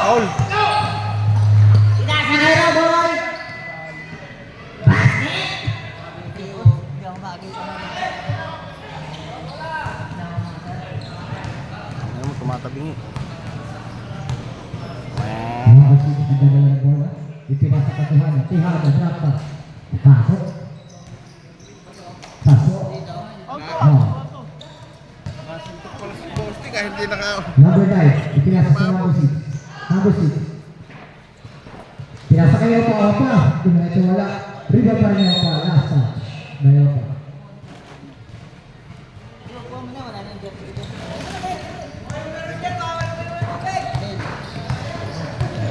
Foul. Sinara, boy! Basket! Ano mo tumatabingi? Ipinasa ka Tuhan, Tuhan, berapa? Pasok. Pasok. Kahit hindi naka... Number 9, ipinasa sa number 6. Number 6. Pinasa kayo pa apa? Ito wala. Riba pa niya pa. Last touch. Bayo pa.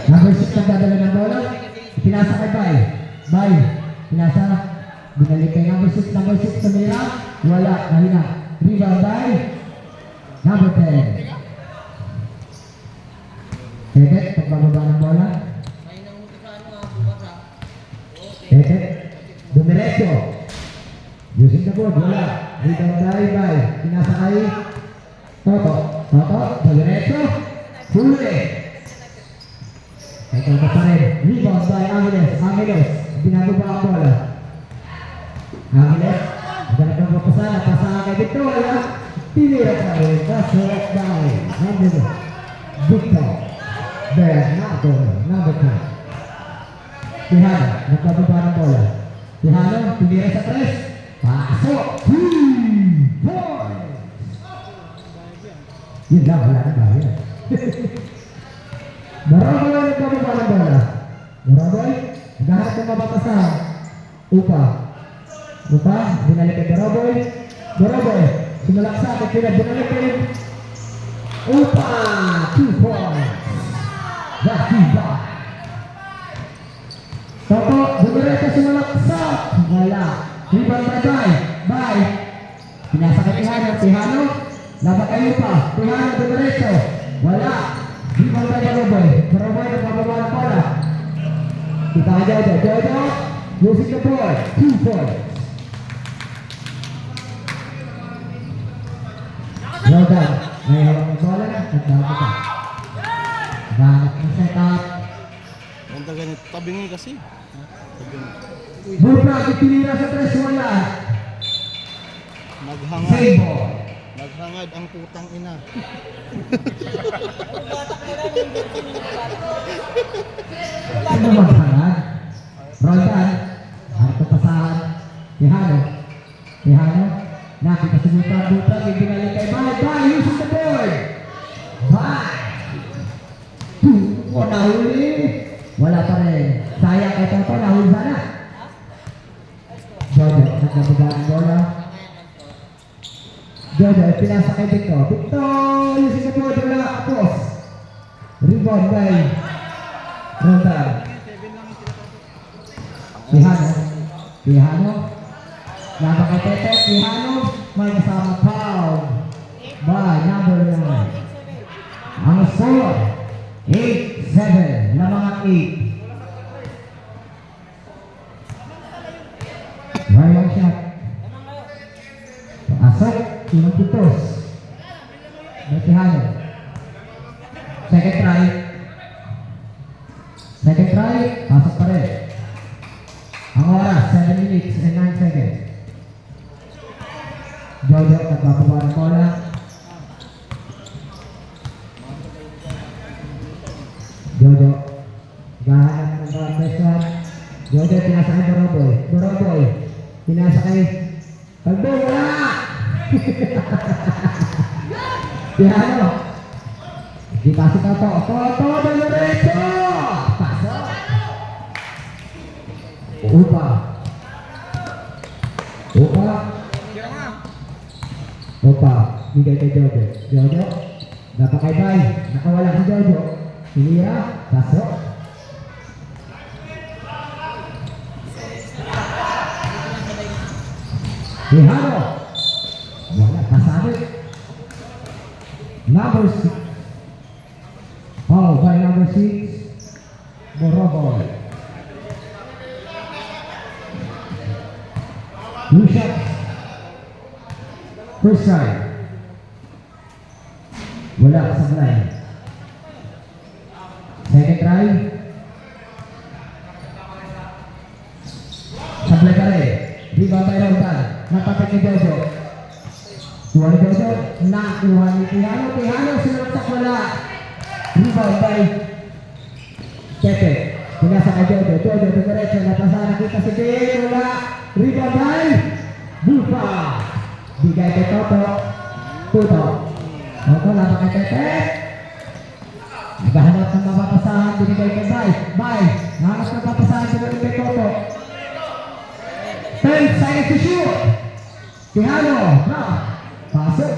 Number 6 nagdadala ng bola. Pinasa kay Bay. Bay. Pinasa. Binalik kay number 6. Number 6 tumira. Wala. Nahina. Riba Bay. Number 10. Tete. Pagbababa ng bola. Tete. Dumiretso. Using the board. Wala. Riba Bay. Pinasa kay Toto. Toto. Dumiretso. Huli. Ito na pa rin. Rebound by Angeles. Angeles. Binababa ang bola. Angeles. Maghanap ng mapasana. Pasahan kay Victoria. Tinira pa rin. Nasurok by number Victor Bernardo. Number 10. Tihano. Nagbababa ng bola. Tihano. Tinira sa press. Pasok. 3 points. Yun lang. Wala na ba yan? Baraboy ang nagbababa ng bola. Baraboy, naghahanap ng mabatasan. Upa. Upa, binalik kay Baraboy. Baraboy, sumalaksak at binalik kay Upa. 2 points. That's Upa. Toto, bumiretso sumalaksak. Wala. Rebound by Bay. Bay. Pinasa kay Tihano. Tihano, labak kay Upa. Tihano, bumiretso. Wala. Rebound by Baraboy. Baraboy nagbababa ng bola. Kita kay Jojo. Jojo, using the ball. 2 points. Jordan, may hawak ng bola. Nagdama ka. Ganap ng setup. Ang ganito tabingi kasi. Tabingi. Buka, itinira sa tres. Wala. Naghangad. Save ball. Naghangad ang putang ina. Ano maghangan? Roldan, harto pasahan. Tihano. Tihano. Nakita si Buta. Ibinalik kay Bay. Bay, using the board. Bay. O nahuli. Wala pa rin. Sayang kay Toto. Nahuli sana. Jojo, nagbababa ang bola. Jojo, pinasa kay Victor. Victor, using the board. Wala kapos. Rebound by Roldan. Tihano. Tihano. Laban kay Tete. Tihano. May kasama foul by number 9. Ang score 8-7. Lamang ang 8. Ryan shot. Pasok. Unang pitos. May Tihano. Second try. Second try. Pasok pa rin. Ang oras, 7 minutes and 9 seconds. Jojo, nagbababa ng bola. Jojo, gahanap ng mga pressure. Jojo, pinasa kay Baraboy. Baraboy, pinasa kay Kalbo, wala! Tihano. Di pasok ka to. Toto, Doloreto! Pasok! Upa. Upa. Upa. Bigay kay Jojo. Jojo. Dapat kay Bay. Nakawala si Jojo. Sinira. Pasok. Tihano. Wala. Pasabi. Number 6. Foul by number 6. Baraboy. 2 shots. First try. Wala sa line. try. Sablay ka rin. Rebound by Roldan. Napatay ni Jojo. Kuha ni Jojo. Nakuha ni Tihano. Tihano sinunod wala. Rebound by Pepe. Pinasa kay Jojo. Jojo diretso. Napasahan kita si Jay. Wala. Rebound by Bufa. Bigay kay Toto. Toto. Toto laban kay Pepe. Naghahanap ng mapapasahan. Binigay kay Bay. Bay. Nahanap ng mapapasahan. Binigay kay Toto. 10 seconds to shoot. Tihano. Drop. Pasok.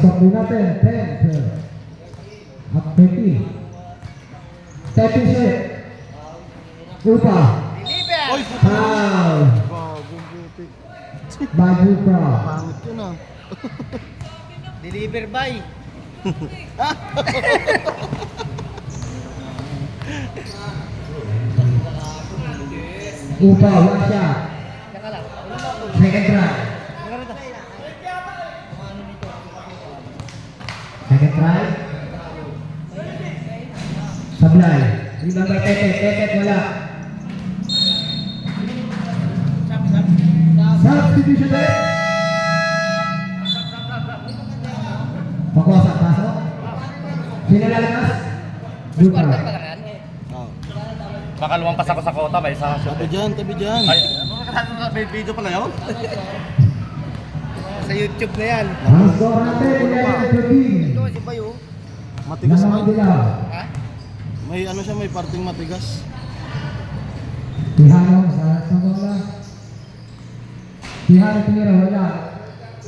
Stop din natin. 10. At 30. 30 set. Upa. Oy! Foul. Bagong butik. By Upa. Pangit yun ah. Deliver by. Upa. One shot. Second try. Second try. Sablay. Rebound by Tete. Tete wala. Substitution din. Pakuasa. Pasok. Sino lalabas? Buka. Oh. Baka lumampas ako sa kota, may isa. Tabi dyan, tabi dyan. Ay, may video pala yun? Sa YouTube na yan. Ang score natin. Ito, si Bayo. Matigas Naman man. dilaw. Ha? May ano siya, may parting matigas. Tihano sa bola. Tihano tinira wala.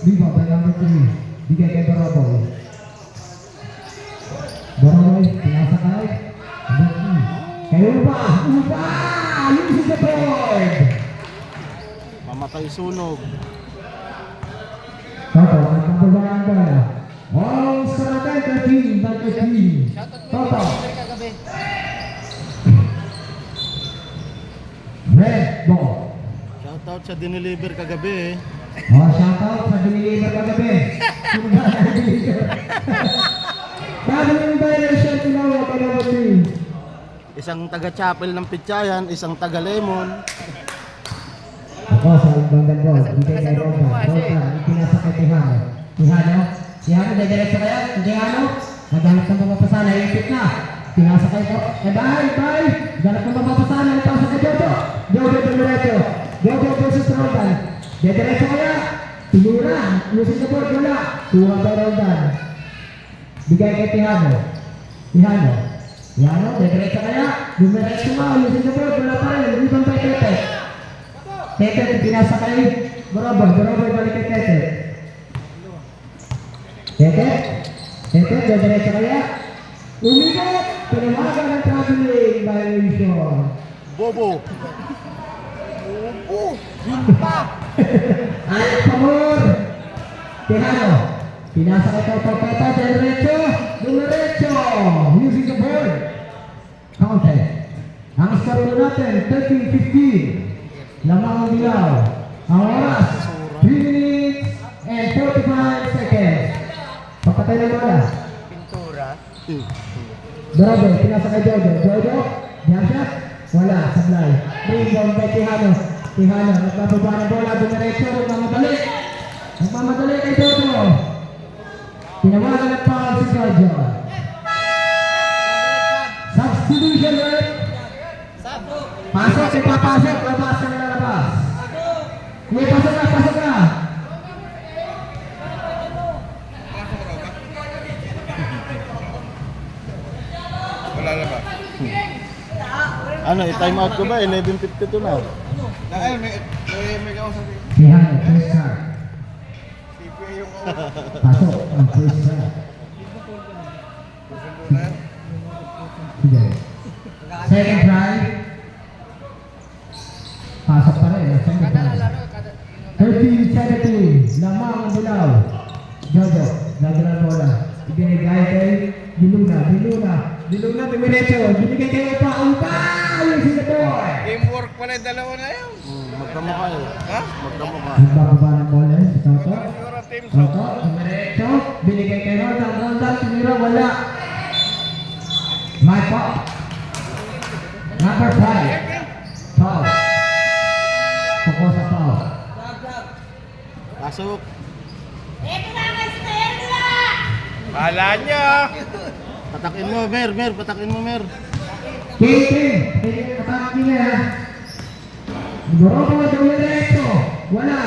Viva by number 3. Bigay kay Boroboy. Boroboy, pinasa kay. Kayo ba? Upa! Loses the board! Mamatay sunog. Toto, ang pagbabayang bola. All score natin, 13 by 13. Toto. Red ball. Shoutout sa dineliver kagabi eh. Oh, shoutout sa diniliver kagabi. Sino ba diniliver? Bakit yung bayan siya tinawa ka naman din? Isang taga-chapel ng Pitsayan, isang taga-lemon. Ako sa bandang ball. Bigay kay Rosa. Rosa, ipinasa kay Tihano. Tihano? Tihano, diretso kaya? Tihano? Naghanap ng mga pasana, ipit na. Pinasa kay ko. Bye! Ganap ng mga pasana, ipasa kay Jojo. Jojo diretso. Jojo versus Roldan. Diretso kaya? Tinura. Using the board, wala. Tuwa kay Roldan. Bigay kay Tihano. Tihano, diretso kaya? Dumiretso nga. Using the board, wala pa rin. Rebound kay Tete. Tete, pinasa kay Boroboy. Boroboy balik kay Tete. Tete, diretso kaya? Umigot! Pinawagan ng traveling violation. Bobo! Ay, pamor! Tihano, pinasa kay Papa, diretso! Using the board. Counted. Ang score natin, 13-15. Lamang ang dilaw. Ang oras, 3 minutes and 45 seconds. Papatay na bola. Pintura. Boroboy, pinasa kay Jojo. Jojo, jump shot. Wala, sablay. Rebound kay Tihano. Tihano, nagbababa ng bola. Dumiretso, nagmamadali kay Jojo. Tinawagan ng foul si Jojo. Substitution rate. Pasok, ipapasok. Labas ka na lalabas. May pasok na. Wala na ba? Ano, i-time out ko ba? 11:52 na. Ay, may kausap. Tihano, first shot. Pasok ang first shot. Sige. Second try. Pasok pa rin. Second try. 13-17. Lamang ang dilaw. Jojo, gagawin ang bola. Ibinigay kay Diluna, Dimitro. Binigay kay Upa. Yung sinaboy. Teamwork pala yung dalawa na yun. Magkamukha eh. Ha? Magkamukha. Nagbababa ng bola si Toto. Siguro team Toto, dumiretso. Binigay kay Roldan. Roldan, tinira, wala. My fault. Number 5. Foul. Poko sa foul. Pasok. Kala niya. Patakin mo, Mer. Patakin mo, Mer. King. Attack niya. Boroboy, dumiretso. Wala.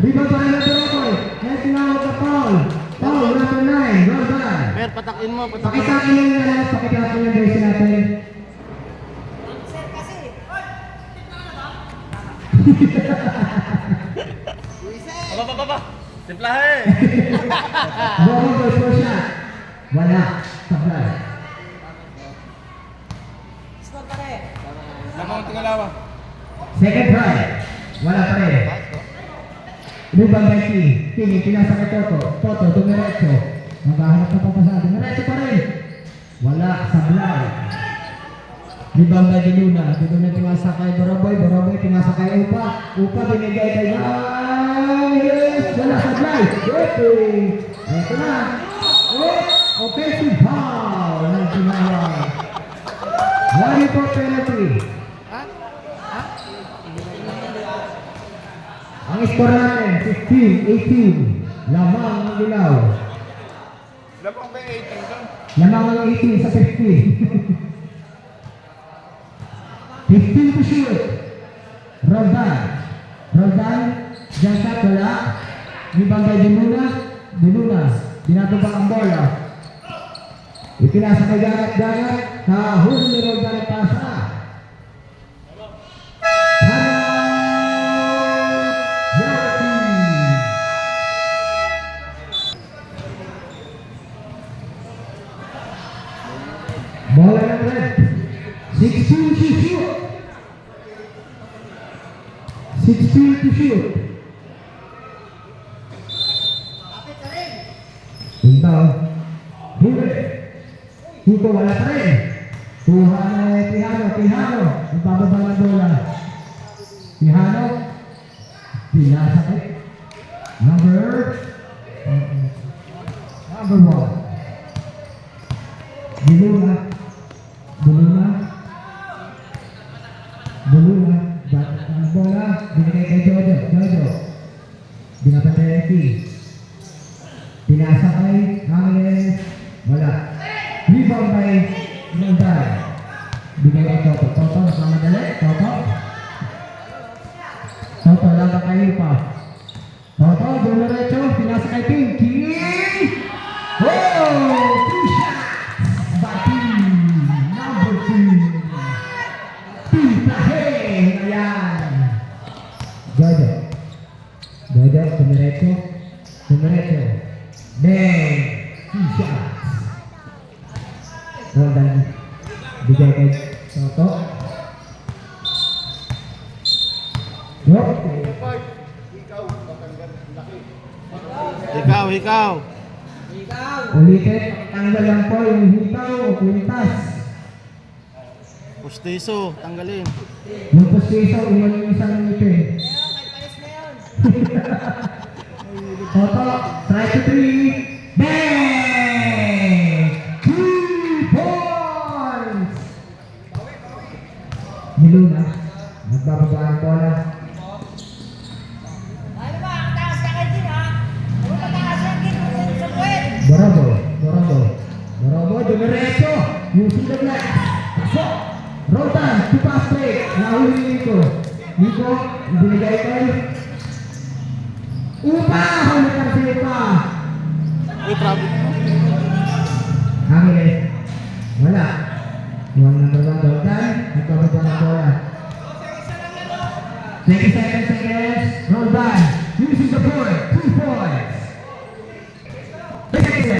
Rebound pa ng Boroboy. Next tinawag na foul. Foul, number 9. Roldan. Mer, patakin mo. Pakita ko yung pakita ko yung guys natin. Baba. Timplahe. Boroboy for shot. Wala. Sablay. Lamang tingalawa. Second try. Wala pa rin. Rebound by T. King, pinasa kay Toto. Toto, dumiretso. Maghahanap na papasa. Dumiretso pa rin. Wala. Sablay. Rebound by Diluna. Diluna pinasa kay Boroboy. Boroboy pinasa kay Upa. Upa binigay kay Yes! Wala sablay. Okay. Ito na. Offensive foul. Ng tinawag. 1 for penalty. Ang score natin, 15-18. Lamang ang ilaw. Lamang ba 18 doon? Lamang ang 18 sa 15. 15 to shoot. Roldan. Diyan sa wala. Rebound kay Diluna. Dinatubang ang bola. Ipinasa kay Gagat. Nahuli ni Roldan ang pasa. Bola ng red. 16 to shoot. 16 to shoot. Tingtaw. Huli. Hugo wala pa rin. Tihano. Nagbababa ng bola. Tihano. Pinasakit. Number 1. Diluna. Batas ng bola. Binigay kay Jojo. Binapatay kay Pinasa kay Angeles. Wala. Rebound kay Roldan. Bigay kay Toto. Toto, nakamadali. Toto, laban kay Upa. Toto, dumiretso. Pinasa kay King. Oh! 2 shots! Bating! Number 2. Timplahe! Ayan! Jojo, dumiretso. Then, 2 shots. Roldan. Bigay kay Toto. Ikaw. Ulitin, tanggal lang po yung hitaw o kwintas. Pustiso, tanggalin. Yung pustiso, iwan yung isang ngipin. Toto, try to 3. Bang! 2 points! Diluna, nagbababa ang bola. Boroboy, dumiretso. Using the glass. Pasok. Roldan, 2 pass break. Nahuli Nico, binigay kay Upa. Halikan si Upa. Uy, traffic mo. Angeles. Wala. Yung number 1, Roldan. Nagbababa ng bola. 27 seconds. Roldan. Using the board. 2 points. 30.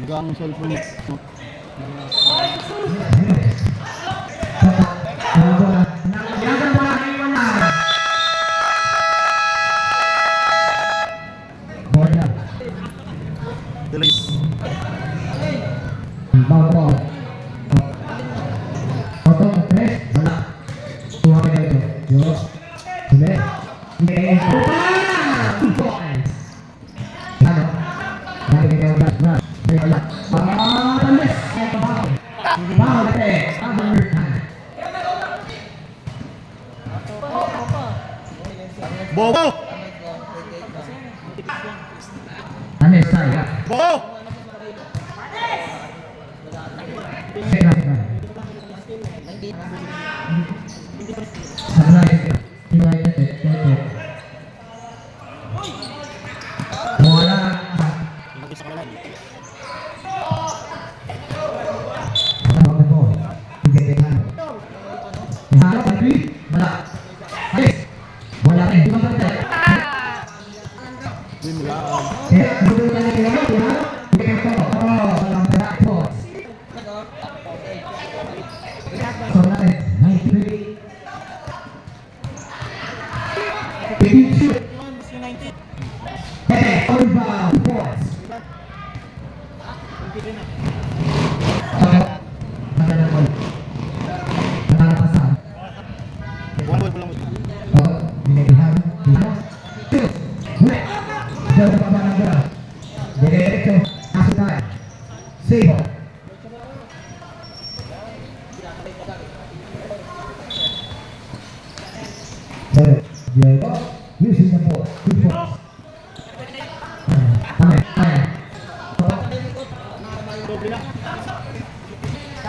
Hanggang cellphone mo. Bola. Bilis. Rebound ball. Toto, press. Wala. Tuwa ka dito. Yo. Sule. Hindi. Two points. Ano? Dahil kayo back. Wala. Tamis. Foul. Foul natin. Number 9. Bobo! Tamis tayo. Bobo! Diego using the ball. 2 points.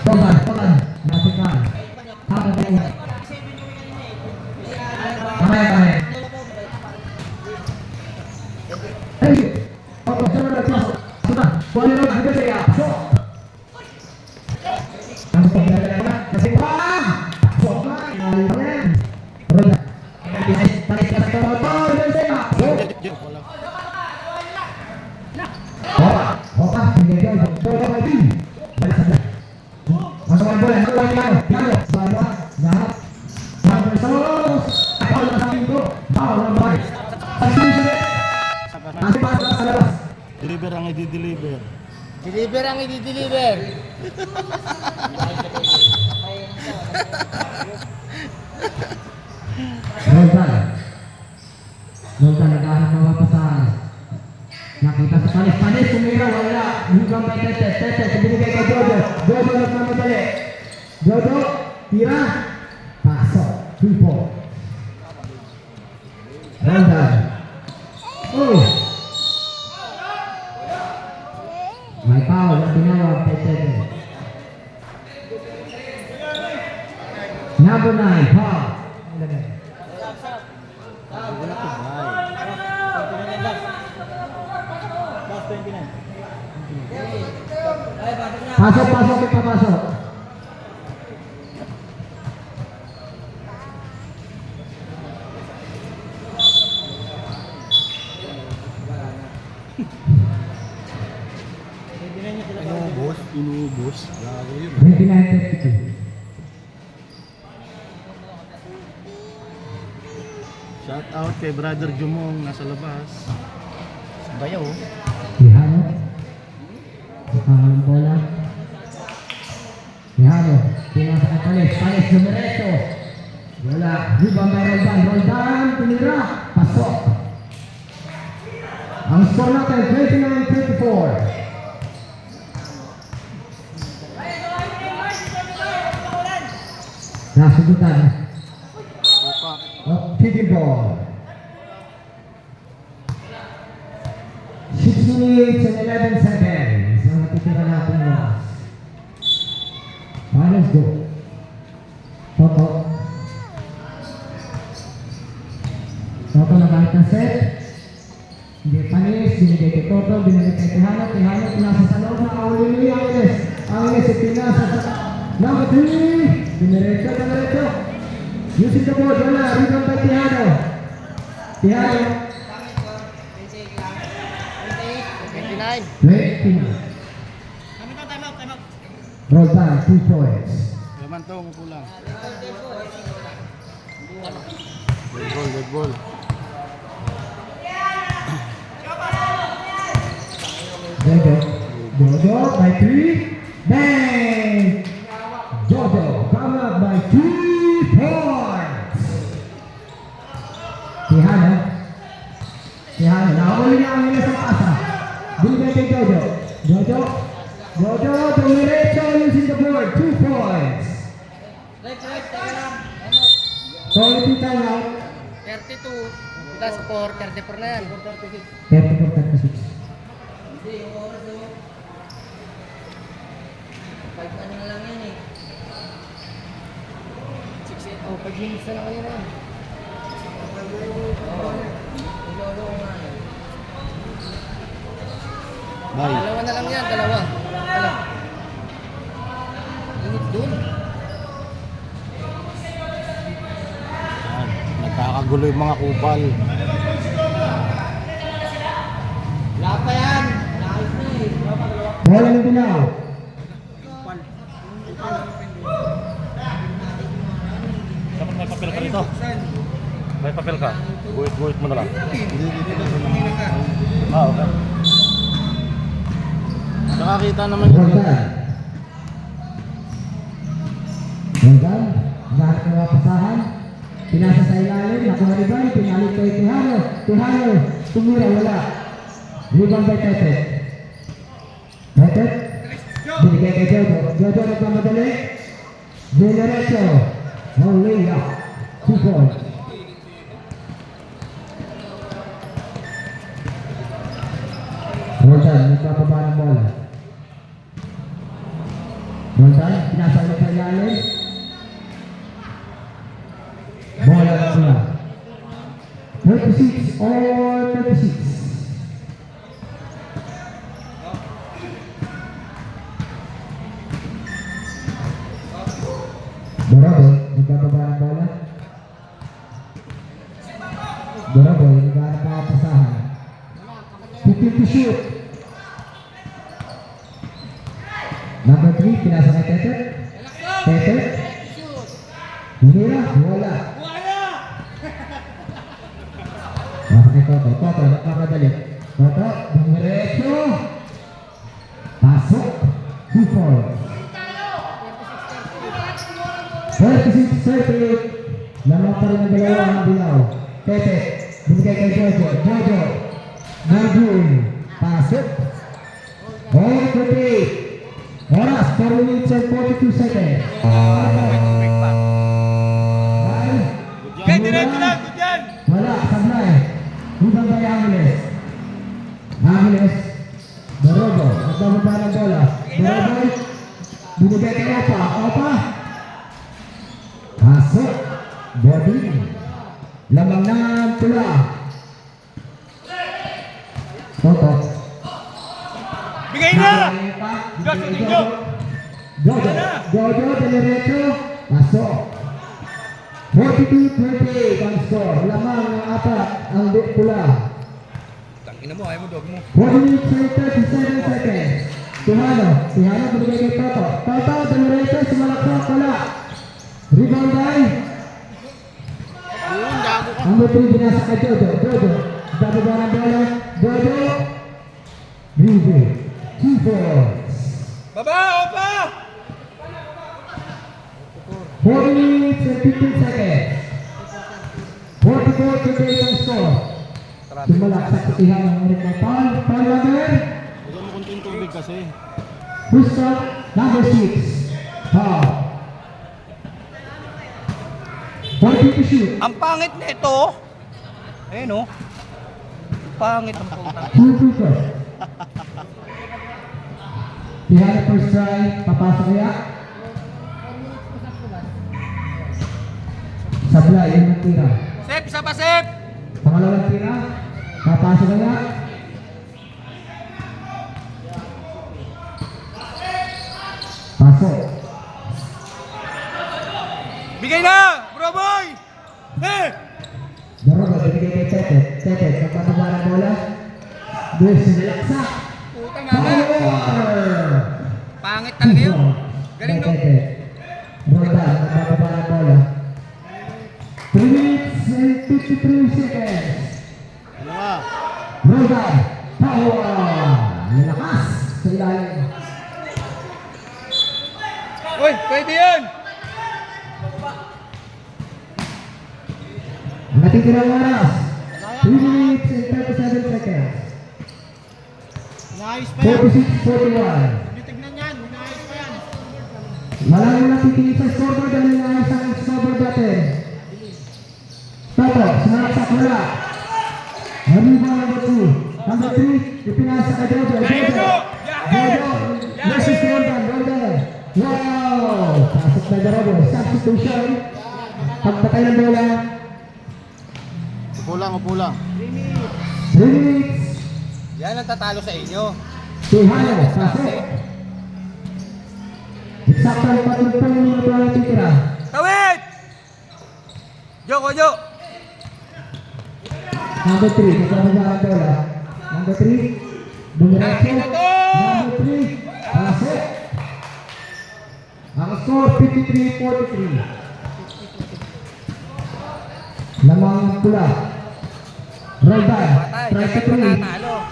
Toman, masukkan. Apa dia? Kamera. Hey, apa saudara masuk? Sudah, boleh juga saya. Kamu pembelajaran kasih bola. Bola, kalian. Roda. Deliver ang i-deliver. Deliver ang i-deliver. Roldan naghahanap ng mapasahan. Nakita sa panis, sumira, wala. Hinggang may tete, binigay kay Jojo. Jojo nagmamadali. Jojo, tira. Pasok. 2 points. Roldan. Oh! May foul na tinawag kay Tete. Number 9, foul. Pasok, papasok. Inubos. Lalo yun. 29-32. Shout out kay Brother Jumong nasa labas. Bayaw. Tihano. Ang bola. Tihano. Pinasa ka panis, numereto. Wala. Rebound by Roldan, tinira. Pasok. Ang score natin, 29-34. Nasugutan. Picking ball. 6 minutes and 11 seconds. Ang natitira natin na. Let's go. Toto na kahit ng set. Hindi panis, binigay kay Toto, binigay kay Tihano, pinasa sa loob na Aulili, Angeles, pinasa sa number 3, diniretso. Using the board, wala, rebound by Tihano. 29. Roll back, 2 points. Yaman to, kulang. Good ball. Jojo by 3. Bang! Jojo, come up by 3 points. Tihano. Tihano, nahuli na ang nila sa pasa. Binigay kay Jojo. Jojo, dumiretso using the board. 2 points. Quality time out. 32 plus 4, 34 na yan. 34-36. Ano na lang yan eh. 6 oh, 5 minutes na lang kayo na yan. Ilolo ko nga yan. Bye. Dalawa na lang yan, dalawa. Dalawa. Init dun. Yan. Nagkakagulo yung mga kupal. Wala pa yan. Nakayos na eh. Bola ng Bilao. Dapat may papel ka dito. May papel ka. Guhit mo na lang. Okay. Nakakita naman yun. Roldan. Roldan. Lahat ng mga pasahan. Pinasa sa ilalim. Nakuha ribay. Pinalit kay Tihano. Tihano. Tumira. Wala. Ribang by Tete. Tete. Binigay kay Jojo. Jojo nagmamadali. Dinerecho. Olea. 2 points. Roldan. Nagpapaba ng bola. Roldan. Pinasa ulit sa ilalim. Bola na sila. 36 or 36. Doraboy, nagkakaba ng bola. Doraboy, nagkakaba ng pasahan. 50 to shoot. Number 3, pinasa kay Tete. Tete. Hindi na, wala. Nasa kay Toto. Toto, nakakadali. Toto, dumiretso. Pasok. 2 points. 36-38. Lamang pa rin ang dalawa ang Bilao. Tete, binigay kay Jojo. Jojo. Marvin. Pasok. All 38. Oras, 4 minutes and 42 seconds. Yan, diretso lang. Yan. Wala, sablay. Hubang by Angeles. Angeles. Dorogo. Nagdamaba ng bola. Dorogo. Binigay kay Opa. Opa. Pasok. Body. Lamang ng pula. Toto. Bigay na! Jojo! Jojo. Jojo. Delirecho. Pasok. 42-28 ang score. Lamang ng apat ang pula. Tangina mo, ayaw mo, dog mo. 1 minute and 37 seconds. Tihano. Tihano binigay kay Toto. Toto. Delirecho. Sumalaksak. Wala. Rebound by. Yun, gago ka. Ang mutri binasa kay Jojo. Jojo. Bababa ng bola. Jojo. Rebound. 2 points. Baba, opa! 4 minutes and 15 seconds. 44-28 ang score. Sumalaksak sa Tihano ng rin ng foul. Foul number. Huwag mo kunting tubig kasi. Who's shot? Number 6. Foul. 40 to shoot. Ang pangit nito. Ayun oh. Pangit ang puta. 2-2. Tihano first try. Papasok kaya? Sablay, yun ang tira. Sep, isa pa, Sep! Pangalawang tira. Papasok kaya? Pasok. Bigay na! Bro boy! Eh! Dorogo, binigay kay Tete. Tete, kapataba ng bola. Doon, sinilaksak. Puta mama! Power! Pangit talaga yun. Galing no? Tete. Roldan, kapataba ng bola. 3 minutes and 53 seconds. Ano nga? Roldan, power! Lalakas sa ilalim. Uy, pwede yan! Ang natitirang oras, 3 minutes and 37 seconds. Naayos pa yan. 46-41. Titignan yan. Naayos pa yan. Malayo na titingin sa scoreboard dahil naayos ang scoreboard natin. Toto, sumaksak wala. Haliba number 2. Number 3, ipinasa kay Jojo. Jojo! Versus Roldan. Wow! Pasok na Jojo. Substitution. Pagpatay ng bola. Upo lang. 3 minutes. Yan ang tatalo sa inyo. Tihano, pasok. Eksakto 40 minuto ang titira. Tawid! Joko, Jo! Number 3, nagkababa ang bola. Number 3, dumiretso. Number 3, pasok. Ang score, 53-43. Lamang pula. Roldan, try to 3.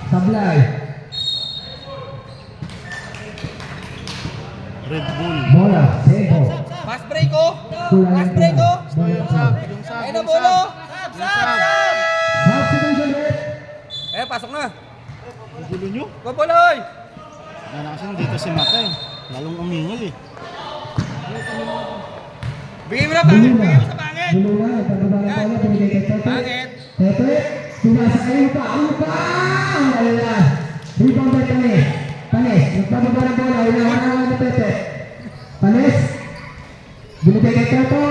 Sablay. Red Bull. Bola, Sebo. Pass break ko! Kulang Pass ang break ko! bola. Yung sab. Yung sab. Ayun na, bolo! Substitution rate. Pasok na! Ang gulo nyo. Go, boloy! Yan na kasi dito si Mata eh. Lalong umingal eh. Bigay mo na, pangit! Buluna. Bigay mo sa pangit! Buluna, nagkababa ang bola. Binigay kay Tete. Pangit! Tete, tumasa kayo pa. Ano pa? Wala. Rebound by Tanis. Tanis, nagkababa ng bola. Hinahangaan ni Tete. Tanis. Binigay kay Toto.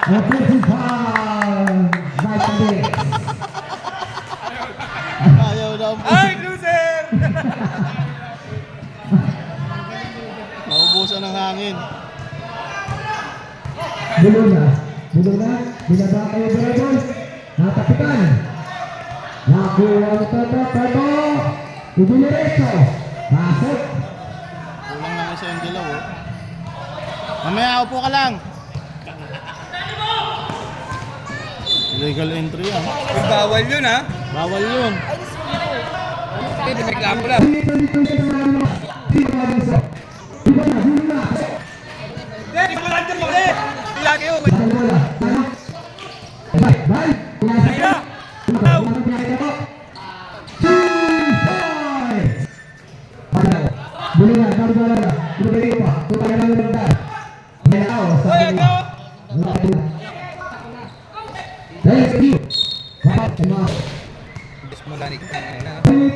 Offensive foul by Tanis. Ayaw na ang Ay, loser! Naubusan ng hangin. Buluna. Binaba kayo Dragon. Natapitan. Nakuha ang Toto. Idinerecho. Pasok. Kulang lang isa yung dilaw oh. Mamaya, upo ka lang. Illegal entry yan. Bawal yun, ha? Bawal yun. Hindi, reklamo lang. Hindi, kulang dyan mo ulit! Tila kayo! Mula ni Kitang na. Ang